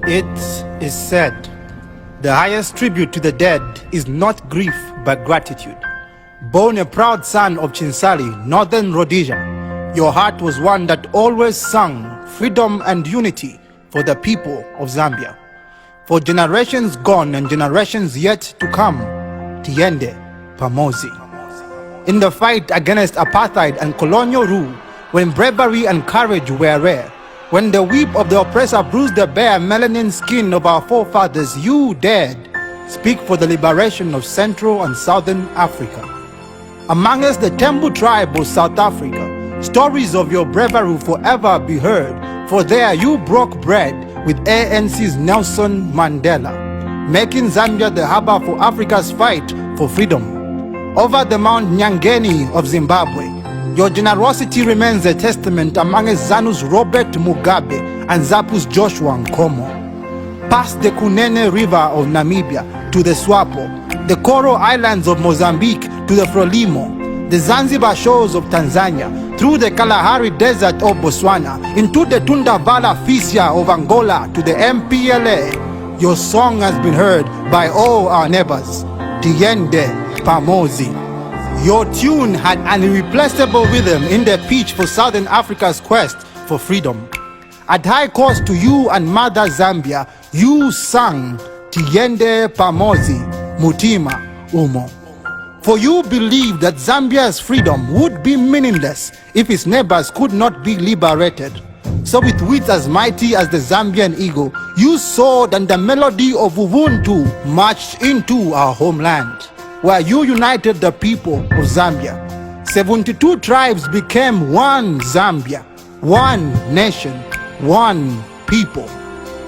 It is said, the highest tribute to the dead is not grief but gratitude. Born a proud son of Chinsali, northern Rhodesia, your heart was one that always sung freedom and unity for the people of Zambia. For generations gone and generations yet to come, Tiende Pamozi. In the fight against apartheid and colonial rule, when bravery and courage were rare, when the whip of the oppressor bruised the bare melanin skin of our forefathers, you dared speak for the liberation of Central and Southern Africa. Amongst the Tembu tribe of South Africa, stories of your bravery will forever be heard, for there you broke bread with ANC's Nelson Mandela, making Zambia the harbor for Africa's fight for freedom. Over the Mount Nyangeni of Zimbabwe, your generosity remains a testament among ZANU's Robert Mugabe and ZAPU's Joshua Nkomo. Past the Kunene River of Namibia to the Swapo, the Coral Islands of Mozambique to the Frelimo, the Zanzibar shores of Tanzania, through the Kalahari Desert of Botswana, into the Tundabala Fisia of Angola to the MPLA, your song has been heard by all our neighbors. Tiende Pamozi. Your tune had an irreplaceable rhythm in the pitch for Southern Africa's quest for freedom. At high cost to you and Mother Zambia, you sang Tiende Pamozi, Mutima Umo. For you believed that Zambia's freedom would be meaningless if its neighbors could not be liberated. So with wits as mighty as the Zambian eagle, you soared and the melody of Ubuntu marched into our homeland, where you united the people of Zambia. 72 tribes became one Zambia, one nation, one people.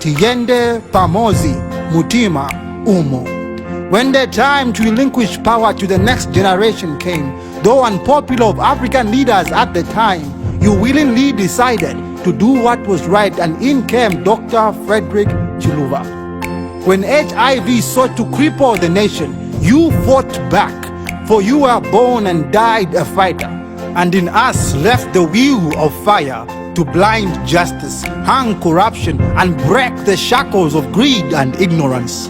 Tiende Pamozi, Mutima Umo. When the time to relinquish power to the next generation came, though unpopular of African leaders at the time, you willingly decided to do what was right, and in came Dr. Frederick Chiluba. When HIV sought to cripple the nation, you fought back, for you were born and died a fighter, and in us left the wheel of fire to blind justice, hang corruption, and break the shackles of greed and ignorance.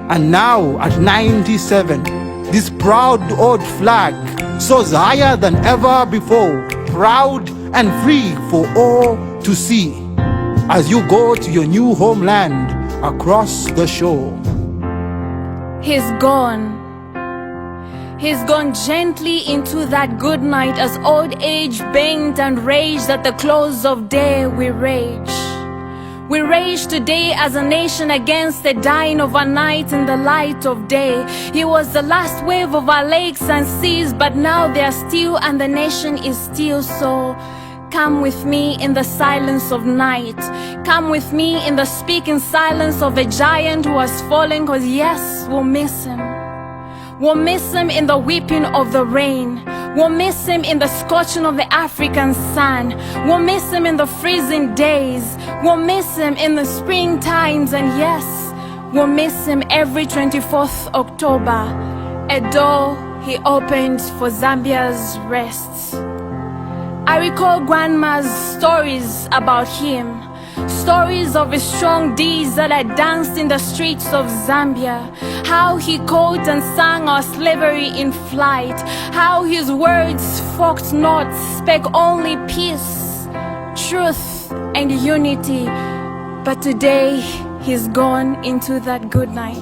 And now, at 97, this proud old flag soars higher than ever before, proud and free for all to see, as you go to your new homeland across the shore. He's gone. He's gone gently into that good night, as old age banged and raged at the close of day. We rage. We rage today as a nation against the dying of our night in the light of day. He was the last wave of our lakes and seas, but now they are still, and the nation is still. So come with me in the silence of night. Come with me in the speaking silence of a giant who has fallen, cause yes, we'll miss him. We'll miss him in the weeping of the rain. We'll miss him in the scorching of the African sun. We'll miss him in the freezing days. We'll miss him in the spring times. And yes, we'll miss him every 24th October, a door he opened for Zambia's rest. I recall grandma's stories about him, stories of his strong deeds that had danced in the streets of Zambia, how he caught and sang our slavery in flight, how his words forked not, spake only peace, truth, and unity. But today, he's gone into that good night.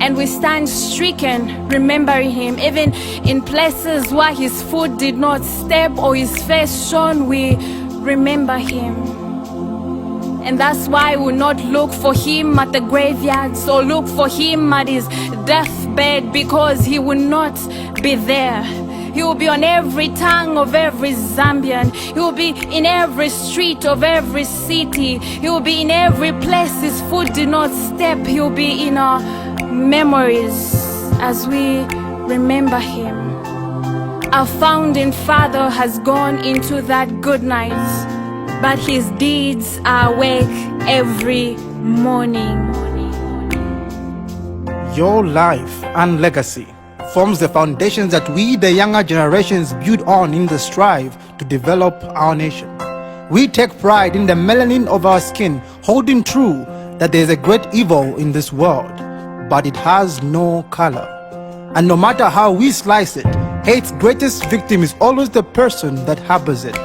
And we stand stricken, remembering him, even in places where his foot did not step or his face shone, we remember him. And that's why we'll not look for him at the graveyards or look for him at his deathbed, because he will not be there. He will be on every tongue of every Zambian. He will be in every street of every city. He will be in every place his foot did not step. He will be in our memories as we remember him. Our founding father has gone into that good night, but his deeds are awake every morning. Your life and legacy forms the foundations that we, the younger generations, build on in the strive to develop our nation. We take pride in the melanin of our skin, holding true that there is a great evil in this world, but it has no color. And no matter how we slice it, hate's greatest victim is always the person that harbors it.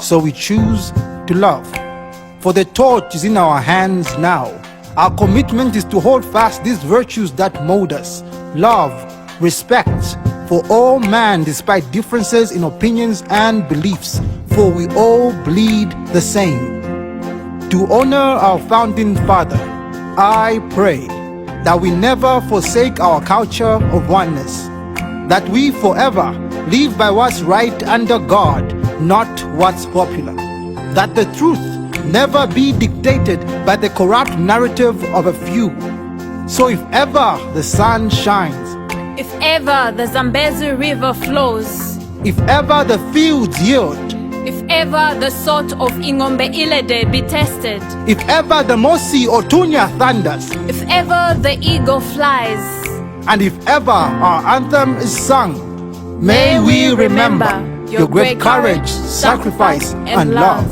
So we choose to love. For the torch is in our hands now. Our commitment is to hold fast these virtues that mold us. Love, respect for all man despite differences in opinions and beliefs, for we all bleed the same. To honor our founding father, I pray that we never forsake our culture of oneness, that we forever live by what's right under God, not what's popular, that the truth never be dictated by the corrupt narrative of a few. So if ever the sun shines, if ever the Zambezi River flows, if ever the fields yield, if ever the salt of Ingombe Ilede be tested, if ever the Mosi Otunya thunders, if ever the eagle flies, and if ever our anthem is sung, may we remember your great courage, sacrifice, and love.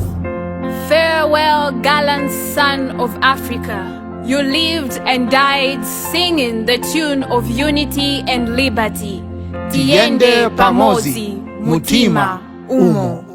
Farewell, gallant son of Africa. You lived and died singing the tune of unity and liberty. Tiende pamozi, mutima umo.